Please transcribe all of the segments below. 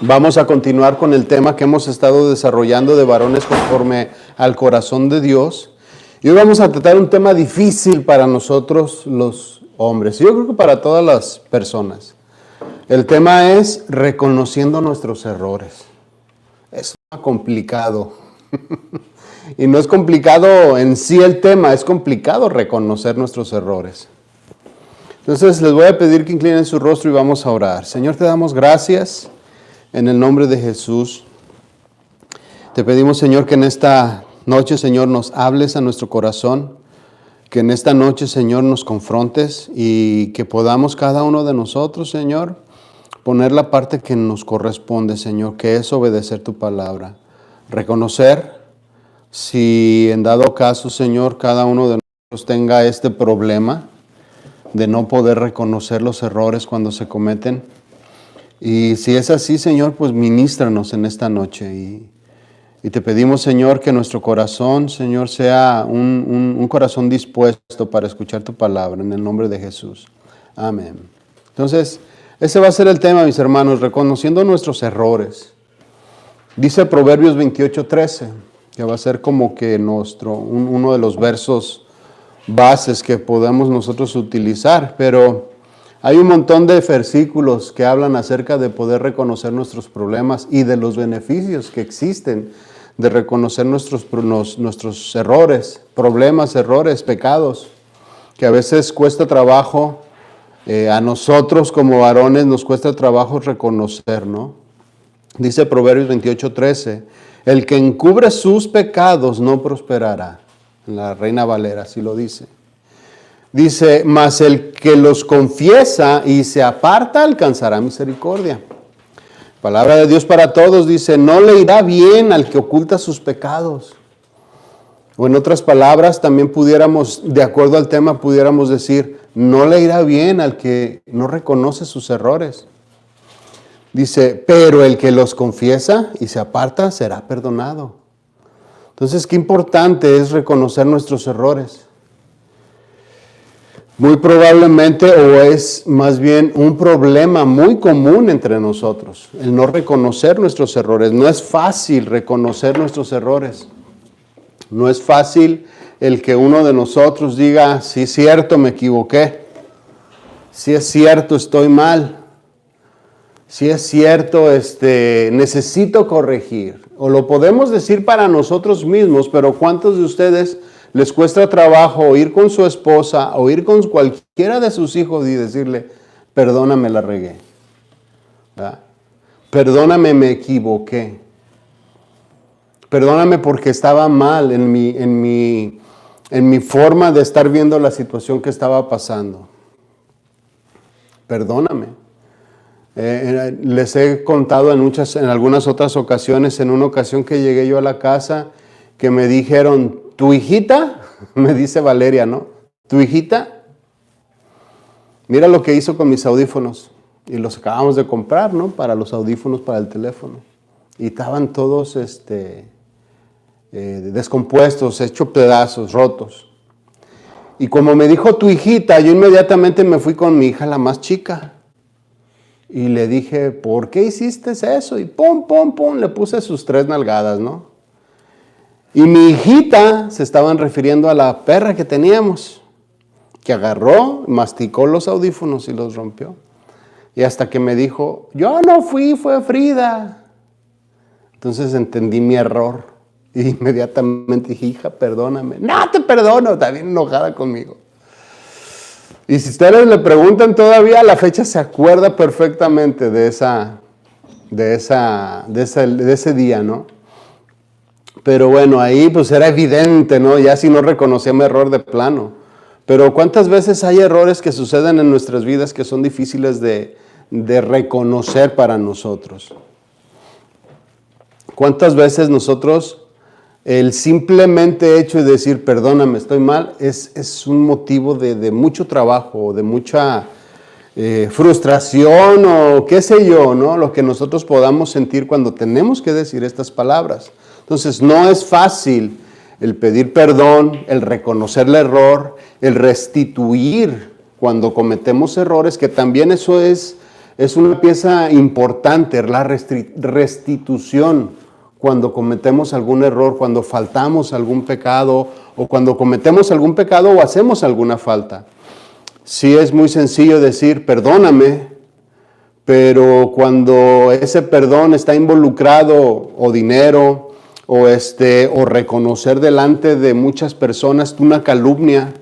Vamos a continuar con el tema que hemos estado desarrollando de varones conforme al corazón de Dios. Y hoy vamos a tratar un tema difícil para nosotros los hombres. Yo creo que para todas las personas. El tema es reconociendo nuestros errores. Es complicado. Y no es complicado en sí el tema, es complicado reconocer nuestros errores. Entonces les voy a pedir que inclinen su rostro y vamos a orar. Señor, te damos gracias en el nombre de Jesús. Te pedimos, Señor, que en esta noche, Señor, nos hables a nuestro corazón, que en esta noche, Señor, nos confrontes y que podamos cada uno de nosotros, Señor, poner la parte que nos corresponde, Señor, que es obedecer tu palabra. Reconocer si en dado caso, Señor, cada uno de nosotros tenga este problema de no poder reconocer los errores cuando se cometen. Y si es así, Señor, pues ministranos en esta noche. Y te pedimos, Señor, que nuestro corazón, Señor, sea un corazón dispuesto para escuchar tu palabra, en el nombre de Jesús. Amén. Entonces, ese va a ser el tema, mis hermanos, reconociendo nuestros errores. Dice Proverbios 28:13, que va a ser como que uno de los versos bases que podemos nosotros utilizar, pero hay un montón de versículos que hablan acerca de poder reconocer nuestros problemas y de los beneficios que existen de reconocer nuestros errores, problemas, errores, pecados, que a veces cuesta trabajo, a nosotros como varones nos cuesta trabajo reconocer, ¿no? Dice Proverbios 28:13, el que encubre sus pecados no prosperará. La Reina Valera así lo dice. Dice, mas el que los confiesa y se aparta alcanzará misericordia. Palabra de Dios para todos dice, no le irá bien al que oculta sus pecados. O en otras palabras, también pudiéramos, de acuerdo al tema, pudiéramos decir, no le irá bien al que no reconoce sus errores. Dice, pero el que los confiesa y se aparta será perdonado. Entonces, qué importante es reconocer nuestros errores. Muy probablemente, o es más bien un problema muy común entre nosotros, el no reconocer nuestros errores. No es fácil reconocer nuestros errores. No es fácil el que uno de nosotros diga, sí es cierto, me equivoqué. Sí es cierto, estoy mal. Sí es cierto, necesito corregir. O lo podemos decir para nosotros mismos, pero ¿cuántos de ustedes les cuesta trabajo ir con su esposa o ir con cualquiera de sus hijos y decirle, perdóname, la regué? ¿Verdad? Perdóname, me equivoqué. Perdóname porque estaba mal en mi forma de estar viendo la situación que estaba pasando. Perdóname. Les he contado en algunas otras ocasiones, en una ocasión que llegué yo a la casa, que me dijeron, ¿tu hijita? Me dice Valeria, ¿no? ¿Tu hijita? Mira lo que hizo con mis audífonos. Y los acabamos de comprar, ¿no? Para los audífonos, para el teléfono. Y estaban todos descompuestos, hechos pedazos, rotos. Y como me dijo tu hijita, yo inmediatamente me fui con mi hija, la más chica. Y le dije, ¿por qué hiciste eso? Y pum, pum, pum, le puse sus 3 nalgadas, ¿no? Y mi hijita, se estaban refiriendo a la perra que teníamos, que agarró, masticó los audífonos y los rompió. Y hasta que me dijo, yo no fui, fue Frida. Entonces entendí mi error. Y inmediatamente dije, hija, perdóname. No te perdono, está bien enojada conmigo. Y si ustedes le preguntan todavía, a la fecha se acuerda perfectamente de ese día, ¿no? Pero bueno, ahí pues era evidente, ¿no? Ya si no reconocía mi error de plano. Pero ¿cuántas veces hay errores que suceden en nuestras vidas que son difíciles de reconocer para nosotros? ¿Cuántas veces nosotros, el simplemente hecho de decir, perdóname, estoy mal, es un motivo de mucho trabajo, de mucha frustración o qué sé yo, ¿no? Lo que nosotros podamos sentir cuando tenemos que decir estas palabras. Entonces, no es fácil el pedir perdón, el reconocer el error, el restituir cuando cometemos errores, que también eso es Es una pieza importante, la restitución cuando cometemos algún error, cuando faltamos algún pecado o cuando cometemos algún pecado o hacemos alguna falta. Sí es muy sencillo decir perdóname, pero cuando ese perdón está involucrado o dinero o reconocer delante de muchas personas una calumnia,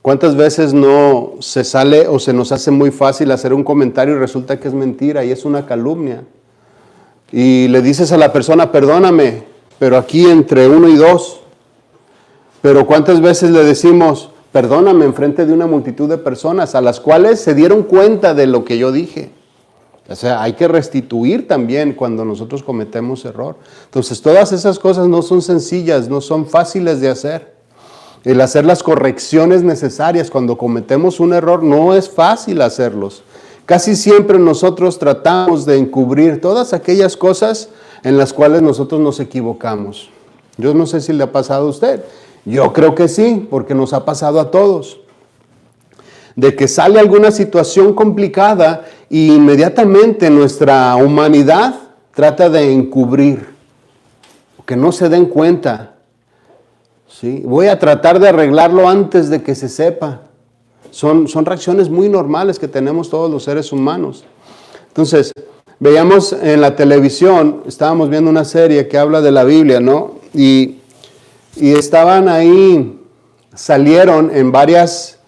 ¿cuántas veces no se sale o se nos hace muy fácil hacer un comentario y resulta que es mentira y es una calumnia? Y le dices a la persona, perdóname, pero aquí entre 1 y 2. Pero ¿cuántas veces le decimos, perdóname enfrente de una multitud de personas a las cuales se dieron cuenta de lo que yo dije? O sea, hay que restituir también cuando nosotros cometemos error. Entonces, todas esas cosas no son sencillas, no son fáciles de hacer. El hacer las correcciones necesarias cuando cometemos un error no es fácil hacerlos. Casi siempre nosotros tratamos de encubrir todas aquellas cosas en las cuales nosotros nos equivocamos. Yo no sé si le ha pasado a usted. Yo creo que sí, porque nos ha pasado a todos. De que sale alguna situación complicada y inmediatamente nuestra humanidad trata de encubrir, que no se den cuenta. ¿Sí? Voy a tratar de arreglarlo antes de que se sepa. Son reacciones muy normales que tenemos todos los seres humanos. Entonces, veíamos en la televisión, estábamos viendo una serie que habla de la Biblia, ¿no? Y estaban ahí, salieron en varias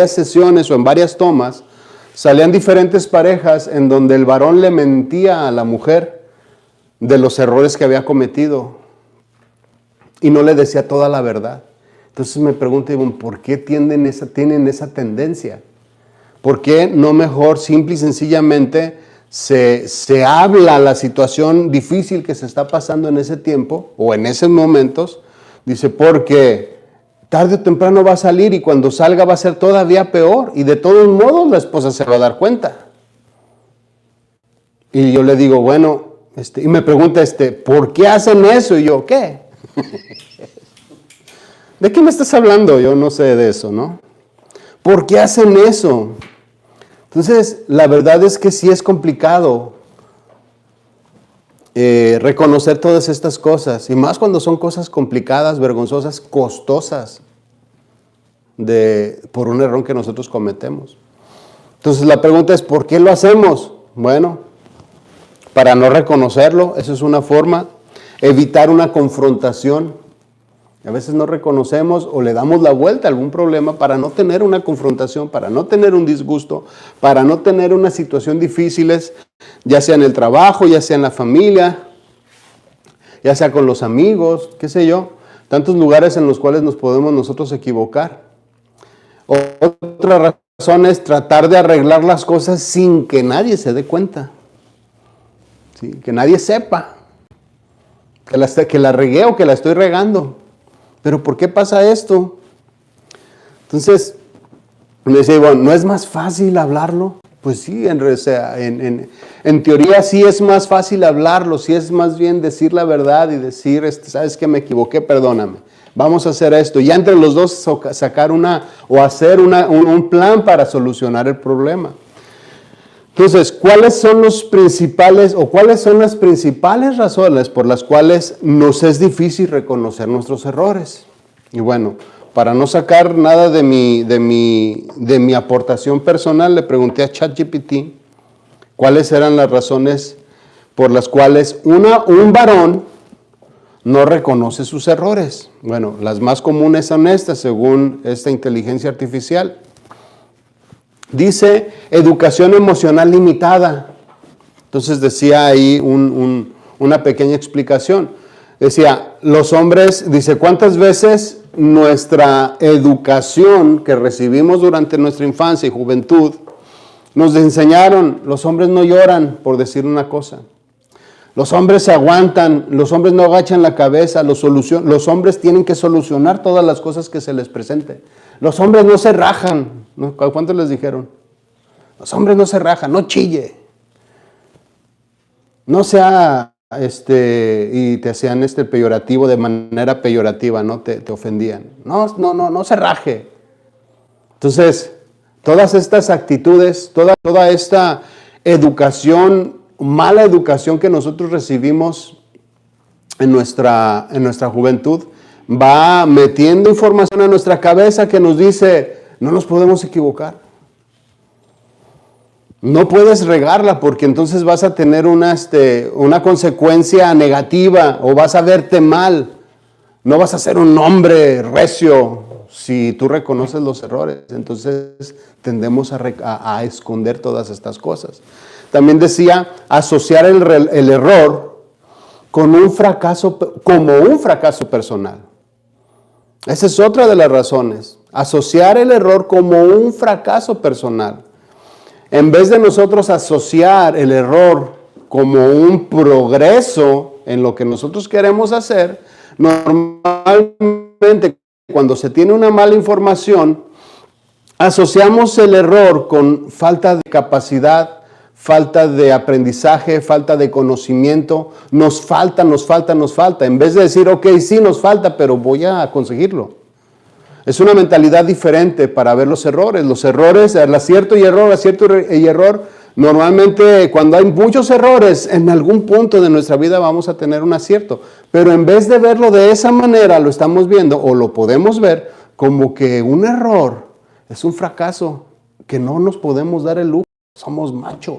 sesiones o en varias tomas, salían diferentes parejas en donde el varón le mentía a la mujer de los errores que había cometido y no le decía toda la verdad. Entonces me pregunto, ¿por qué tienen esa tendencia? ¿Por qué no mejor simple y sencillamente se habla la situación difícil que se está pasando en ese tiempo o en esos momentos? Dice, porque tarde o temprano va a salir y cuando salga va a ser todavía peor y de todos modos la esposa se va a dar cuenta. Y yo le digo, bueno, y me pregunta, ¿por qué hacen eso? Y yo, ¿qué? ¿De qué me estás hablando? Yo no sé de eso, ¿no? ¿Por qué hacen eso? Entonces, la verdad es que sí es complicado reconocer todas estas cosas, y más cuando son cosas complicadas, vergonzosas, costosas, por un error que nosotros cometemos. Entonces, la pregunta es, ¿por qué lo hacemos? Bueno, para no reconocerlo, eso es una forma. Evitar una confrontación. A veces no reconocemos o le damos la vuelta a algún problema para no tener una confrontación, para no tener un disgusto, para no tener una situación difíciles, ya sea en el trabajo, ya sea en la familia, ya sea con los amigos, qué sé yo, tantos lugares en los cuales nos podemos nosotros equivocar. Otra razón es tratar de arreglar las cosas sin que nadie se dé cuenta, ¿sí? Que nadie sepa que la regué o que la estoy regando. ¿Pero por qué pasa esto? Entonces, me dice, bueno, ¿no es más fácil hablarlo? Pues sí, en teoría sí es más fácil hablarlo, sí es más bien decir la verdad y decir, ¿sabes qué? Me equivoqué, perdóname. Vamos a hacer esto. Ya entre los dos sacar hacer un plan para solucionar el problema. Entonces, ¿cuáles son las principales razones por las cuales nos es difícil reconocer nuestros errores? Y bueno, para no sacar nada de mi aportación personal, le pregunté a ChatGPT cuáles eran las razones por las cuales un varón no reconoce sus errores. Bueno, las más comunes son estas, según esta inteligencia artificial. Dice, educación emocional limitada. Entonces decía ahí una pequeña explicación. Decía, los hombres, dice, ¿cuántas veces nuestra educación que recibimos durante nuestra infancia y juventud nos enseñaron, los hombres no lloran, por decir una cosa? Los hombres se aguantan, los hombres no agachan la cabeza, los hombres tienen que solucionar todas las cosas que se les presenten. Los hombres no se rajan, ¿no? ¿Cuántos les dijeron? Los hombres no se rajan, no chille. No sea, y te hacían peyorativo de manera peyorativa, ¿no? Te ofendían. No se raje. Entonces, Todas estas actitudes, toda esta educación, mala educación que nosotros recibimos en nuestra juventud, va metiendo información a nuestra cabeza que nos dice, no nos podemos equivocar. No puedes regarla porque entonces vas a tener una consecuencia negativa o vas a verte mal. No vas a ser un hombre recio si tú reconoces los errores. Entonces tendemos a esconder todas estas cosas. También decía asociar el error con un fracaso, como un fracaso personal. Esa es otra de las razones. Asociar el error como un fracaso personal. En vez de nosotros asociar el error como un progreso en lo que nosotros queremos hacer, normalmente cuando se tiene una mala información, asociamos el error con falta de capacidad, falta de aprendizaje, falta de conocimiento, nos falta. En vez de decir, ok, sí nos falta, pero voy a conseguirlo. Es una mentalidad diferente para ver los errores. Los errores, el acierto y error, normalmente cuando hay muchos errores, en algún punto de nuestra vida vamos a tener un acierto. Pero en vez de verlo de esa manera, lo estamos viendo o lo podemos ver como que un error es un fracaso, que no nos podemos dar el lujo. Somos machos,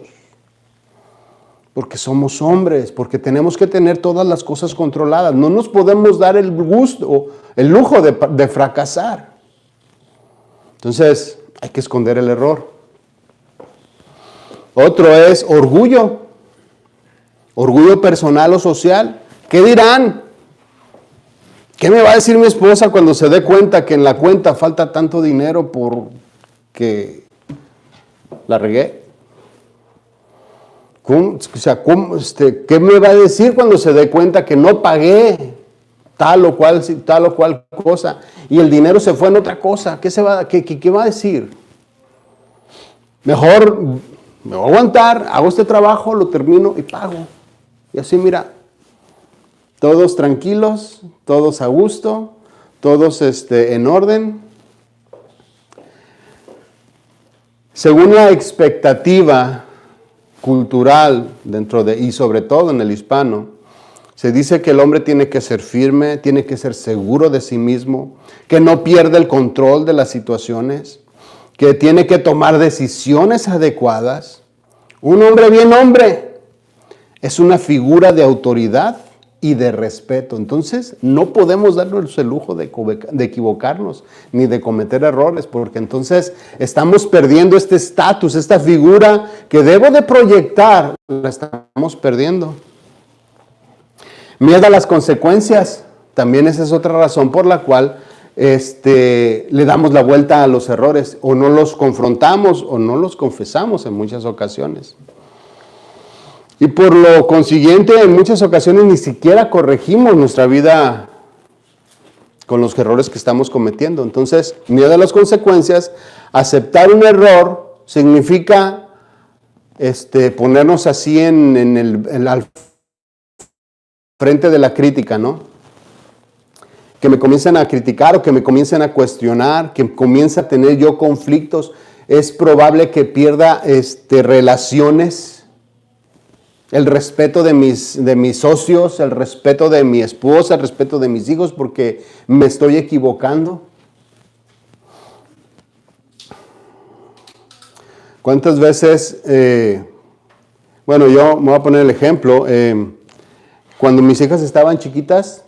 porque somos hombres, porque tenemos que tener todas las cosas controladas. No nos podemos dar el gusto, el lujo de fracasar. Entonces, hay que esconder el error. Otro es orgullo. Orgullo personal o social. ¿Qué dirán? ¿Qué me va a decir mi esposa cuando se dé cuenta que en la cuenta falta tanto dinero porque la regué? ¿Qué me va a decir cuando se dé cuenta que no pagué tal o cual cosa y el dinero se fue en otra cosa? ¿Qué va a decir? Mejor me voy a aguantar, hago este trabajo, lo termino y pago. Y así mira, todos tranquilos, todos a gusto, todos en orden. Según la expectativa cultural y sobre todo en el hispano, se dice que el hombre tiene que ser firme, tiene que ser seguro de sí mismo, que no pierde el control de las situaciones, que tiene que tomar decisiones adecuadas. Un hombre bien hombre es una figura de autoridad y de respeto. Entonces no podemos darnos el lujo de equivocarnos ni de cometer errores, porque entonces estamos perdiendo este estatus, esta figura que debo de proyectar, la estamos perdiendo. Miedo a las consecuencias, también esa es otra razón por la cual le damos la vuelta a los errores, o no los confrontamos o no los confesamos en muchas ocasiones. Y por lo consiguiente, en muchas ocasiones ni siquiera corregimos nuestra vida con los errores que estamos cometiendo. Entonces, miedo a las consecuencias, aceptar un error significa ponernos así al frente de la crítica, ¿no? Que me comiencen a criticar o que me comiencen a cuestionar, que comience a tener yo conflictos. Es probable que pierda relaciones. El respeto de mis socios, el respeto de mi esposa, el respeto de mis hijos, porque me estoy equivocando. ¿Cuántas veces, yo me voy a poner el ejemplo, cuando mis hijas estaban chiquitas,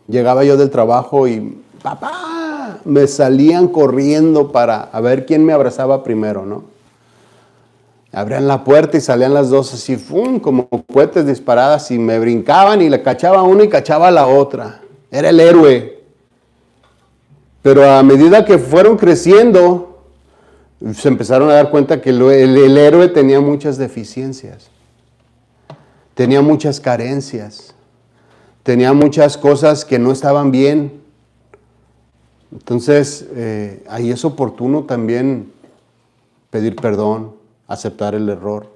llegaba yo del trabajo y, papá, me salían corriendo para ver quién me abrazaba primero, ¿no? Abrían la puerta y salían las dos así, ¡fum!, como cohetes disparadas, y me brincaban y le cachaba a una y cachaba a la otra. Era el héroe. Pero a medida que fueron creciendo, se empezaron a dar cuenta que el héroe tenía muchas deficiencias, tenía muchas carencias, tenía muchas cosas que no estaban bien. Entonces, ahí es oportuno también pedir perdón, aceptar el error,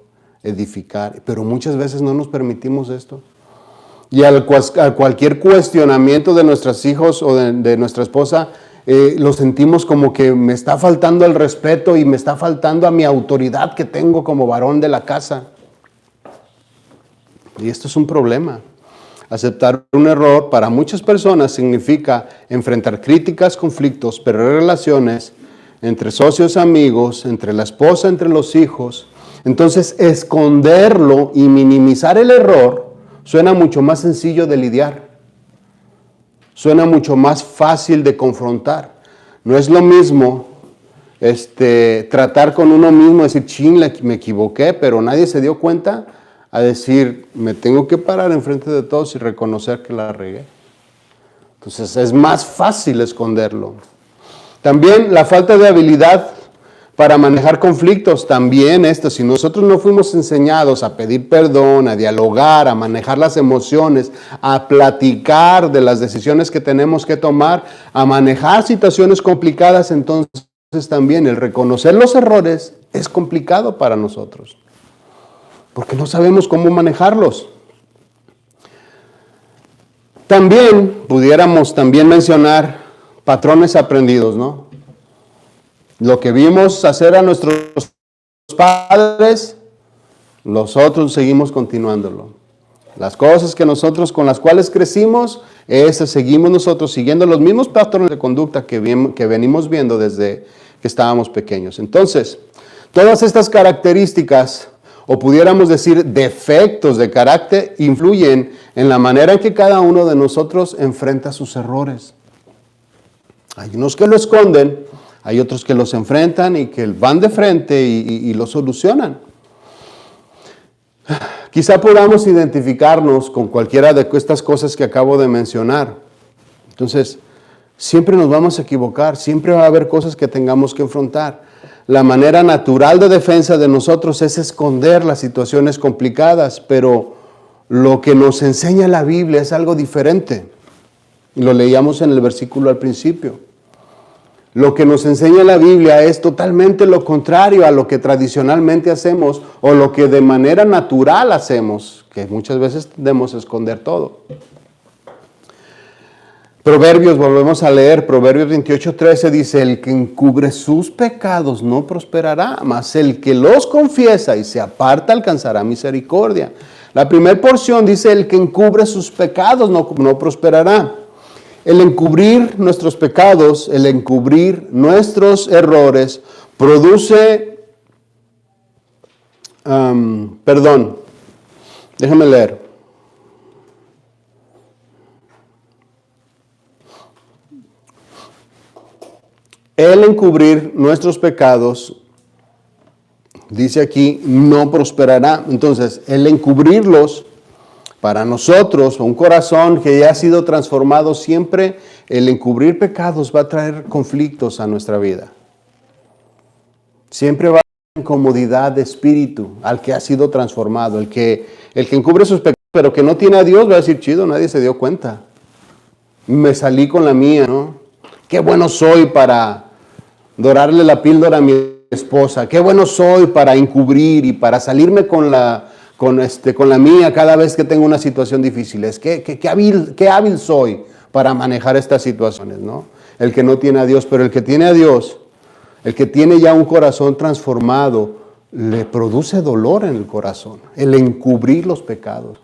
edificar, pero muchas veces no nos permitimos esto. Y a cualquier cuestionamiento de nuestros hijos o de nuestra esposa, lo sentimos como que me está faltando el respeto y me está faltando a mi autoridad que tengo como varón de la casa. Y esto es un problema. Aceptar un error para muchas personas significa enfrentar críticas, conflictos, perder relaciones entre socios, amigos, entre la esposa, entre los hijos. Entonces, esconderlo y minimizar el error suena mucho más sencillo de lidiar. Suena mucho más fácil de confrontar. No es lo mismo tratar con uno mismo, decir, chin, me equivoqué, pero nadie se dio cuenta, a decir, me tengo que parar enfrente de todos y reconocer que la regué. Entonces es más fácil esconderlo. También la falta de habilidad para manejar conflictos, también esto, si nosotros no fuimos enseñados a pedir perdón, a dialogar, a manejar las emociones, a platicar de las decisiones que tenemos que tomar, a manejar situaciones complicadas, entonces también el reconocer los errores es complicado para nosotros, porque no sabemos cómo manejarlos. También pudiéramos mencionar patrones aprendidos, ¿no? Lo que vimos hacer a nuestros padres, nosotros seguimos continuándolo. Las cosas que nosotros con las cuales crecimos, esas seguimos nosotros siguiendo los mismos patrones de conducta que venimos viendo desde que estábamos pequeños. Entonces, todas estas características, o pudiéramos decir defectos de carácter, influyen en la manera en que cada uno de nosotros enfrenta sus errores. Hay unos que lo esconden, hay otros que los enfrentan y que van de frente y lo solucionan. Quizá podamos identificarnos con cualquiera de estas cosas que acabo de mencionar. Entonces, siempre nos vamos a equivocar, siempre va a haber cosas que tengamos que enfrentar. La manera natural de defensa de nosotros es esconder las situaciones complicadas, pero lo que nos enseña la Biblia es algo diferente. Y lo leíamos en el versículo al principio. Lo que nos enseña la Biblia es totalmente lo contrario a lo que tradicionalmente hacemos o lo que de manera natural hacemos, que muchas veces tendemos a esconder todo. Proverbios, volvemos a leer, Proverbios 28:13 dice, el que encubre sus pecados no prosperará, mas el que los confiesa y se aparta alcanzará misericordia. La primera porción dice, el que encubre sus pecados no prosperará. El encubrir nuestros pecados, el encubrir nuestros errores, produce, déjame leer. El encubrir nuestros pecados, dice aquí, no prosperará. Entonces, el encubrirlos, para nosotros, un corazón que ya ha sido transformado, siempre el encubrir pecados va a traer conflictos a nuestra vida. Siempre va a haber incomodidad de espíritu al que ha sido transformado. El que encubre sus pecados, pero que no tiene a Dios, va a decir, chido, nadie se dio cuenta. Me salí con la mía, ¿no? Qué bueno soy para dorarle la píldora a mi esposa. Qué bueno soy para encubrir y para salirme con la mía cada vez que tengo una situación difícil. Qué hábil soy para manejar estas situaciones, ¿no? El que no tiene a Dios, pero el que tiene a Dios, el que tiene ya un corazón transformado, le produce dolor en el corazón, el encubrir los pecados.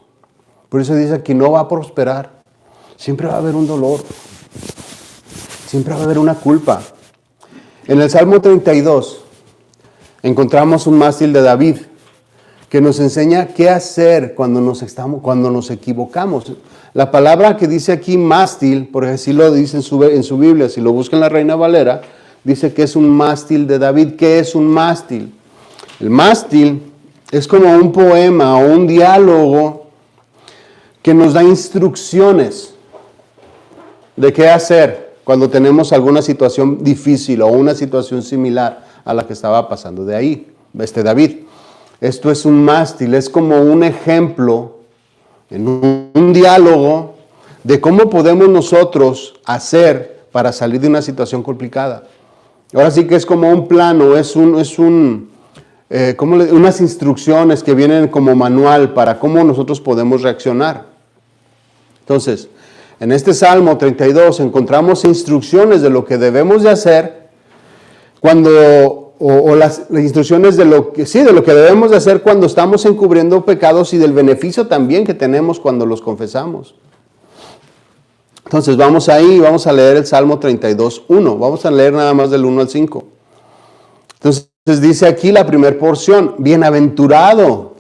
Por eso dice que no va a prosperar. Siempre va a haber un dolor. Siempre va a haber una culpa. En el Salmo 32 encontramos un mástil de David que nos enseña qué hacer cuando nos equivocamos. La palabra que dice aquí mástil, porque así lo dice en su Biblia, si lo busca en la Reina Valera, dice que es un mástil de David. ¿Qué es un mástil? El mástil es como un poema o un diálogo que nos da instrucciones de qué hacer cuando tenemos alguna situación difícil o una situación similar a la que estaba pasando David. Esto es un mástil, es como un ejemplo, en un diálogo de cómo podemos nosotros hacer para salir de una situación complicada. Ahora sí que es como un plano, unas instrucciones que vienen como manual para cómo nosotros podemos reaccionar. Entonces, En este Salmo 32 encontramos instrucciones de lo que debemos de hacer cuando, o las instrucciones de lo que, sí, de lo que debemos de hacer cuando estamos encubriendo pecados y del beneficio también que tenemos cuando los confesamos. Entonces vamos ahí, vamos a leer el Salmo 32, 1. Vamos a leer nada más del 1 al 5. Entonces dice aquí la primera porción, bienaventurado.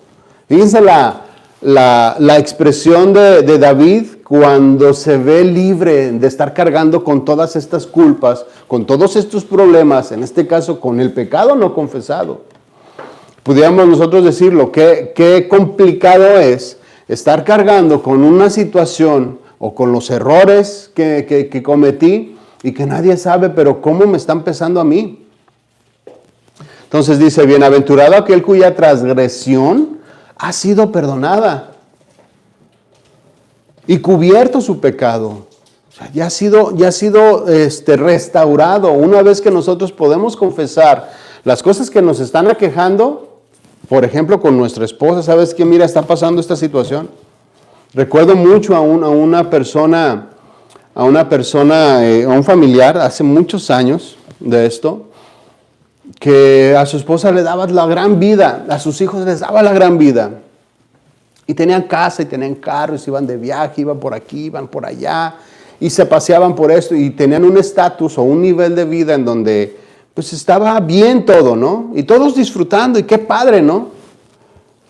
Fíjense la expresión de David cuando se ve libre de estar cargando con todas estas culpas, con todos estos problemas, en este caso con el pecado no confesado. Pudiéramos nosotros decirlo, qué complicado es estar cargando con una situación o con los errores que cometí y que nadie sabe, pero cómo me están pesando a mí. Entonces dice, bienaventurado aquel cuya transgresión ha sido perdonada y cubierto su pecado. O sea, ya ha sido restaurado. Una vez que nosotros podemos confesar las cosas que nos están aquejando, por ejemplo, con nuestra esposa, ¿sabes qué? Mira, está pasando esta situación. Recuerdo mucho a una persona, a un familiar, hace muchos años de esto, que a su esposa le daba la gran vida, a sus hijos les daba la gran vida. Y tenían casa y tenían carros, iban de viaje, iban por aquí, iban por allá, y se paseaban por esto, y tenían un estatus o un nivel de vida en donde pues estaba bien todo, ¿no? Y todos disfrutando, y qué padre, ¿no?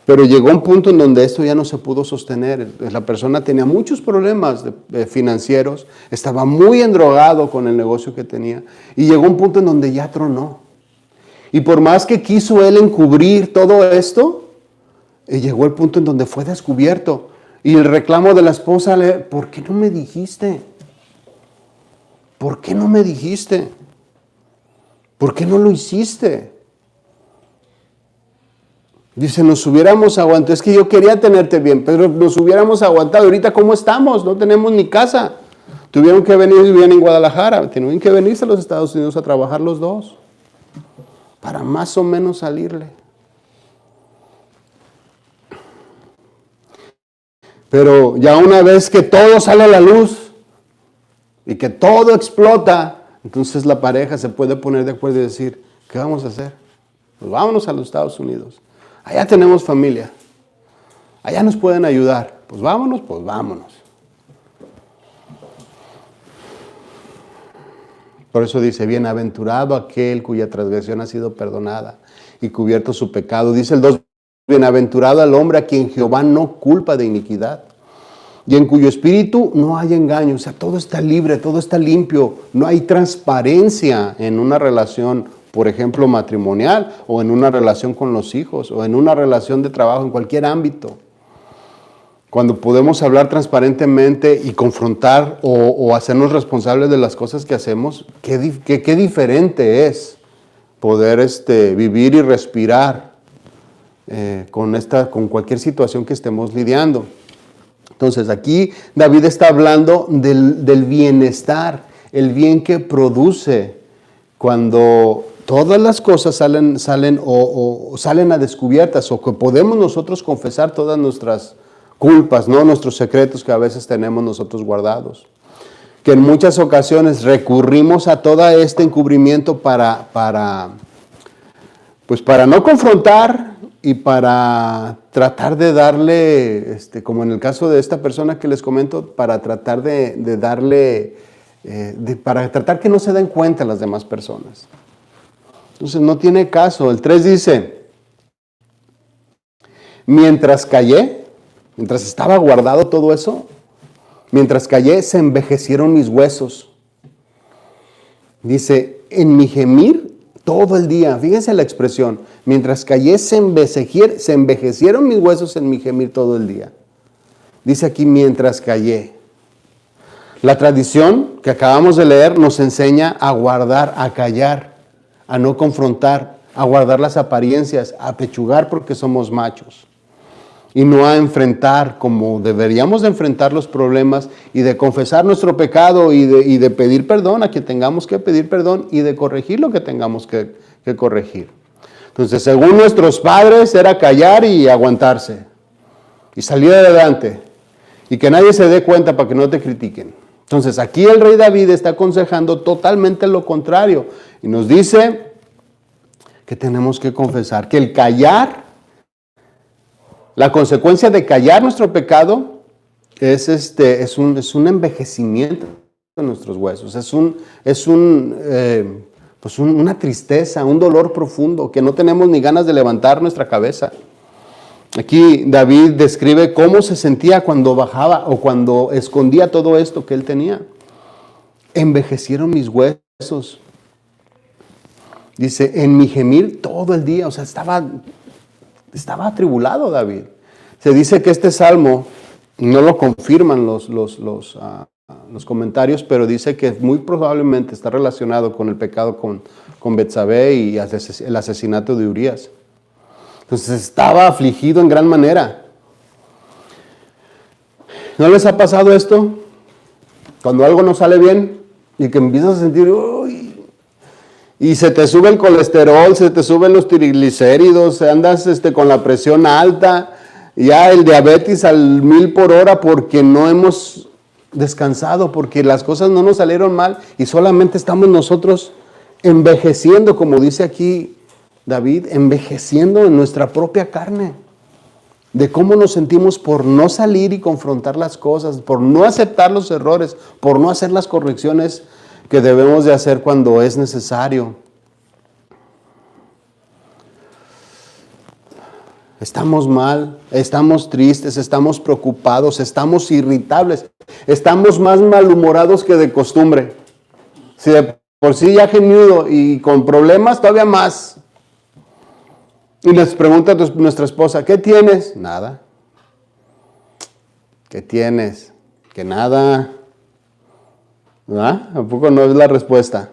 Pero llegó un punto en donde esto ya no se pudo sostener. La persona tenía muchos problemas financieros, estaba muy endrogado con el negocio que tenía, y llegó un punto en donde ya tronó. Y por más que quiso él encubrir todo esto, llegó el punto en donde fue descubierto. Y el reclamo de la esposa, ¿por qué no me dijiste? ¿Por qué no me dijiste? ¿Por qué no lo hiciste? Dice, nos hubiéramos aguantado. Es que yo quería tenerte bien, pero nos hubiéramos aguantado. Ahorita, ¿cómo estamos? No tenemos ni casa. Tuvieron que venir, vivían en Guadalajara. Tuvieron que venirse a los Estados Unidos a trabajar los dos, para más o menos salirle. Pero ya una vez que todo sale a la luz y que todo explota, entonces la pareja se puede poner de acuerdo y decir, ¿qué vamos a hacer? Pues vámonos a los Estados Unidos. Allá tenemos familia. Allá nos pueden ayudar. Pues vámonos, pues vámonos. Por eso dice, bienaventurado aquel cuya transgresión ha sido perdonada y cubierto su pecado. Dice el 2, bienaventurado al hombre a quien Jehová no culpa de iniquidad y en cuyo espíritu no hay engaño. O sea, todo está libre, todo está limpio. No hay transparencia en una relación, por ejemplo, matrimonial, o en una relación con los hijos, o en una relación de trabajo, en cualquier ámbito. Cuando podemos hablar transparentemente y confrontar o hacernos responsables de las cosas que hacemos, qué diferente es poder vivir y respirar con cualquier situación que estemos lidiando. Entonces aquí David está hablando del bienestar, el bien que produce cuando todas las cosas salen a descubiertas, o que podemos nosotros confesar todas nuestras culpas, ¿no? Nuestros secretos que a veces tenemos nosotros guardados. Que en muchas ocasiones recurrimos a todo este encubrimiento para no confrontar y para tratar de darle, como en el caso de esta persona que les comento, para tratar de darle, para tratar que no se den cuenta las demás personas. Entonces no tiene caso. El 3 dice, mientras callé, mientras estaba guardado todo eso, mientras callé se envejecieron mis huesos. Dice, en mi gemir todo el día. Fíjense la expresión. Mientras callé se envejecieron mis huesos en mi gemir todo el día. Dice aquí, mientras callé. La tradición que acabamos de leer nos enseña a guardar, a callar, a no confrontar, a guardar las apariencias, a pechugar porque somos machos. Y no a enfrentar como deberíamos de enfrentar los problemas y de confesar nuestro pecado y de pedir perdón a quien tengamos que pedir perdón y de corregir lo que tengamos que corregir. Entonces, según nuestros padres, era callar y aguantarse y salir adelante. y que nadie se dé cuenta para que no te critiquen. Entonces, aquí el rey David está aconsejando totalmente lo contrario y nos dice que tenemos que confesar, que el callar, la consecuencia de callar nuestro pecado es un envejecimiento de nuestros huesos, una tristeza, un dolor profundo, que no tenemos ni ganas de levantar nuestra cabeza. Aquí David describe cómo se sentía cuando bajaba o cuando escondía todo esto que él tenía. Envejecieron mis huesos. Dice, en mi gemir todo el día. O sea, estaba atribulado David. Se dice que este salmo, no lo confirman los comentarios, pero dice que muy probablemente está relacionado con el pecado con Betsabé y el asesinato de Urías. Entonces estaba afligido en gran manera. ¿No les ha pasado esto? Cuando algo no sale bien y que empiezas a sentir, uy, y se te sube el colesterol, se te suben los triglicéridos, andas con la presión alta, ya el diabetes al 1000 por hora porque no hemos descansado, porque las cosas no nos salieron mal y solamente estamos nosotros envejeciendo, como dice aquí David, envejeciendo en nuestra propia carne, de cómo nos sentimos por no salir y confrontar las cosas, por no aceptar los errores, por no hacer las correcciones que debemos de hacer cuando es necesario. Estamos mal, estamos tristes, estamos preocupados, estamos irritables, estamos más malhumorados que de costumbre. Si de por sí ya gemido y con problemas, todavía más. Y les pregunta nuestra esposa, ¿qué tienes? Nada. ¿Qué tienes? Que nada. ¿Verdad? ¿A poco no es la respuesta?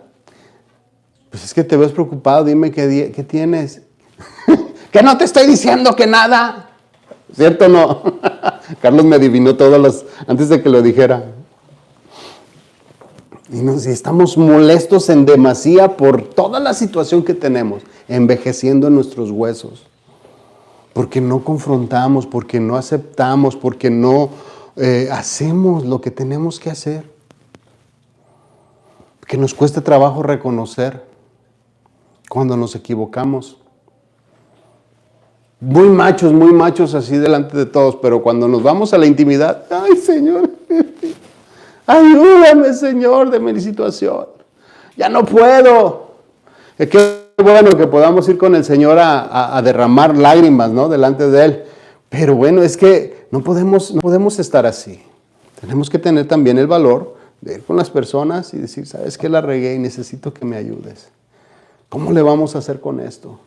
Pues es que te ves preocupado, dime qué tienes. Que no te estoy diciendo que nada. ¿Cierto o no? Carlos me adivinó antes de que lo dijera. Y estamos molestos en demasía por toda la situación que tenemos, envejeciendo en nuestros huesos. Porque no confrontamos, porque no aceptamos, porque no hacemos lo que tenemos que hacer. Que nos cuesta trabajo reconocer cuando nos equivocamos. Muy machos así delante de todos, pero cuando nos vamos a la intimidad, ¡ay, Señor! Ayúdame, Señor, de mi situación. Ya no puedo. Qué bueno que podamos ir con el Señor a derramar lágrimas, ¿no? Delante de Él. Pero bueno, es que no podemos estar así. Tenemos que tener también el valor de ir con las personas y decir, ¿sabes qué? La regué y necesito que me ayudes. ¿Cómo le vamos a hacer con esto?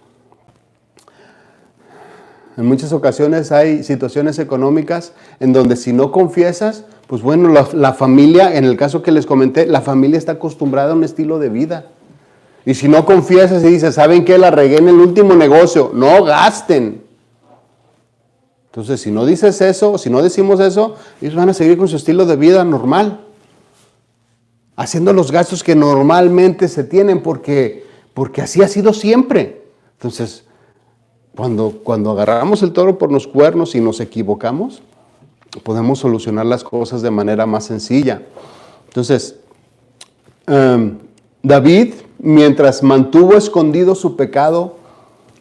En muchas ocasiones hay situaciones económicas en donde si no confiesas, pues bueno, la familia, en el caso que les comenté, la familia está acostumbrada a un estilo de vida. Y si no confiesas y dices, ¿saben qué? La regué en el último negocio, no gasten. Entonces, si no dices eso, si no decimos eso, ellos van a seguir con su estilo de vida normal, haciendo los gastos que normalmente se tienen, porque así ha sido siempre. Entonces, cuando agarramos el toro por los cuernos y nos equivocamos, podemos solucionar las cosas de manera más sencilla. Entonces, David, mientras mantuvo escondido su pecado,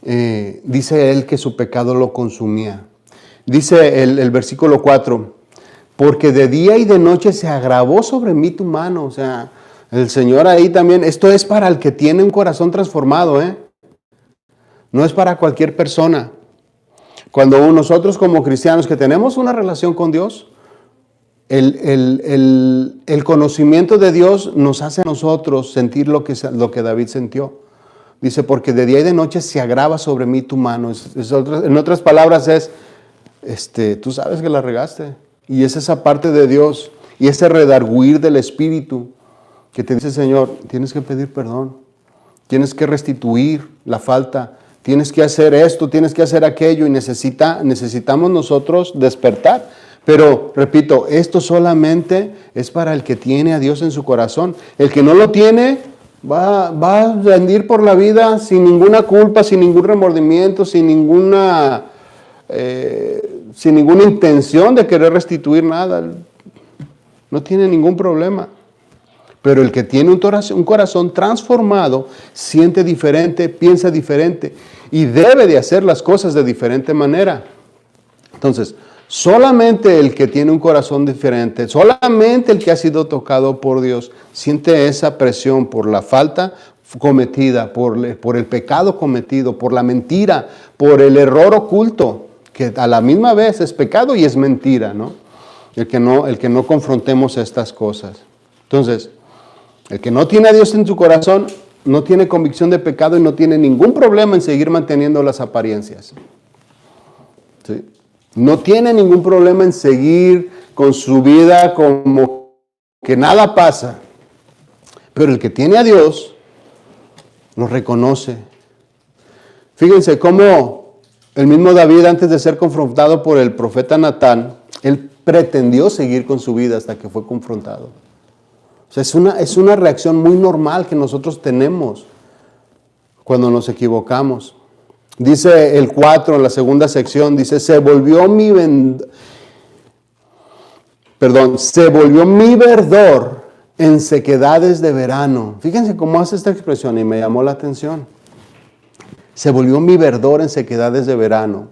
dice él que su pecado lo consumía. Dice el versículo 4, porque de día y de noche se agravó sobre mí tu mano. O sea, el Señor ahí también, esto es para el que tiene un corazón transformado, no es para cualquier persona. Cuando nosotros como cristianos que tenemos una relación con Dios, el conocimiento de Dios nos hace a nosotros sentir lo que David sintió. Dice, porque de día y de noche se agrava sobre mí tu mano. En otras palabras tú sabes que la regaste. Y es esa parte de Dios y ese redarguir del Espíritu que te dice, Señor, tienes que pedir perdón, tienes que restituir la falta, tienes que hacer esto, tienes que hacer aquello y necesitamos nosotros despertar. Pero, repito, esto solamente es para el que tiene a Dios en su corazón. El que no lo tiene va a rendir por la vida sin ninguna culpa, sin ningún remordimiento, sin ninguna sin ninguna intención de querer restituir nada. No tiene ningún problema. Pero el que tiene un corazón transformado, siente diferente, piensa diferente y debe de hacer las cosas de diferente manera. Entonces, solamente el que tiene un corazón diferente, solamente el que ha sido tocado por Dios, siente esa presión por la falta cometida, por el pecado cometido, por la mentira, por el error oculto, que a la misma vez es pecado y es mentira, ¿no? El que no confrontemos estas cosas. Entonces, el que no tiene a Dios en su corazón, no tiene convicción de pecado y no tiene ningún problema en seguir manteniendo las apariencias. ¿Sí? No tiene ningún problema en seguir con su vida como que nada pasa. Pero el que tiene a Dios, lo reconoce. Fíjense cómo el mismo David, antes de ser confrontado por el profeta Natán, él pretendió seguir con su vida hasta que fue confrontado. O sea, es una reacción muy normal que nosotros tenemos cuando nos equivocamos. Dice el 4 en la segunda sección, dice, se volvió mi verdor en sequedades de verano. Fíjense cómo hace esta expresión y me llamó la atención. Se volvió mi verdor en sequedades de verano.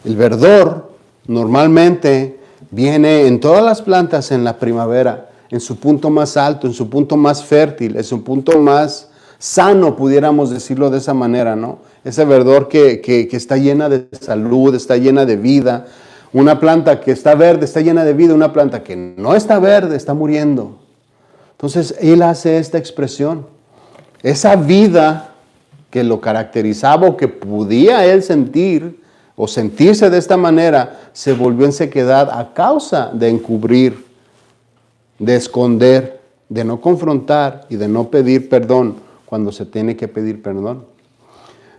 El verdor normalmente viene en todas las plantas en la primavera, en su punto más alto, en su punto más fértil, en su punto más sano, pudiéramos decirlo de esa manera, ¿no? Ese verdor que está llena de salud, está llena de vida. Una planta que está verde está llena de vida, una planta que no está verde está muriendo. Entonces, él hace esta expresión. Esa vida que lo caracterizaba o que podía él sentir o sentirse de esta manera, se volvió en sequedad a causa de encubrir, de esconder, de no confrontar y de no pedir perdón cuando se tiene que pedir perdón.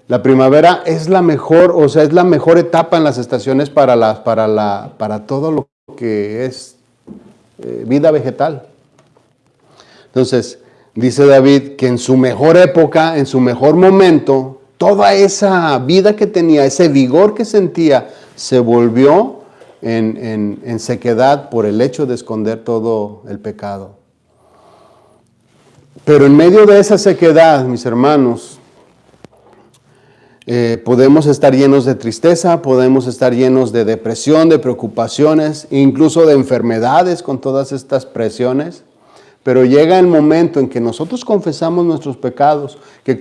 La primavera es la mejor, o sea, es la mejor etapa en las estaciones para todo lo que es vida vegetal. Entonces, dice David que en su mejor época, en su mejor momento, toda esa vida que tenía, ese vigor que sentía, se volvió en sequedad por el hecho de esconder todo el pecado. Pero en medio de esa sequedad, mis hermanos, podemos estar llenos de tristeza, podemos estar llenos de depresión, de preocupaciones, incluso de enfermedades con todas estas presiones. Pero llega el momento en que nosotros confesamos nuestros pecados, que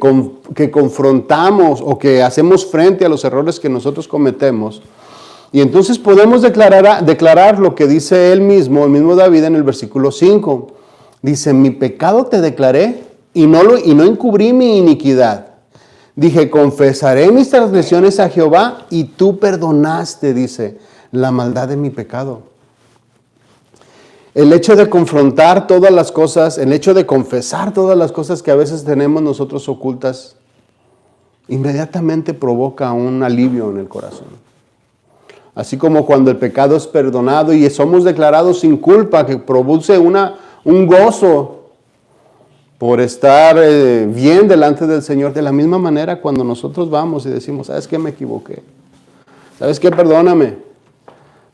confrontamos o que hacemos frente a los errores que nosotros cometemos. Y entonces podemos declarar lo que dice él mismo, el mismo David en el versículo 5. Dice, mi pecado te declaré y no encubrí mi iniquidad. Dije, confesaré mis transgresiones a Jehová y tú perdonaste, dice, la maldad de mi pecado. El hecho de confrontar todas las cosas, el hecho de confesar todas las cosas que a veces tenemos nosotros ocultas, inmediatamente provoca un alivio en el corazón. Así como cuando el pecado es perdonado y somos declarados sin culpa, que produce un gozo por estar bien delante del Señor. De la misma manera, cuando nosotros vamos y decimos, ¿sabes qué? Me equivoqué. ¿Sabes qué? Perdóname.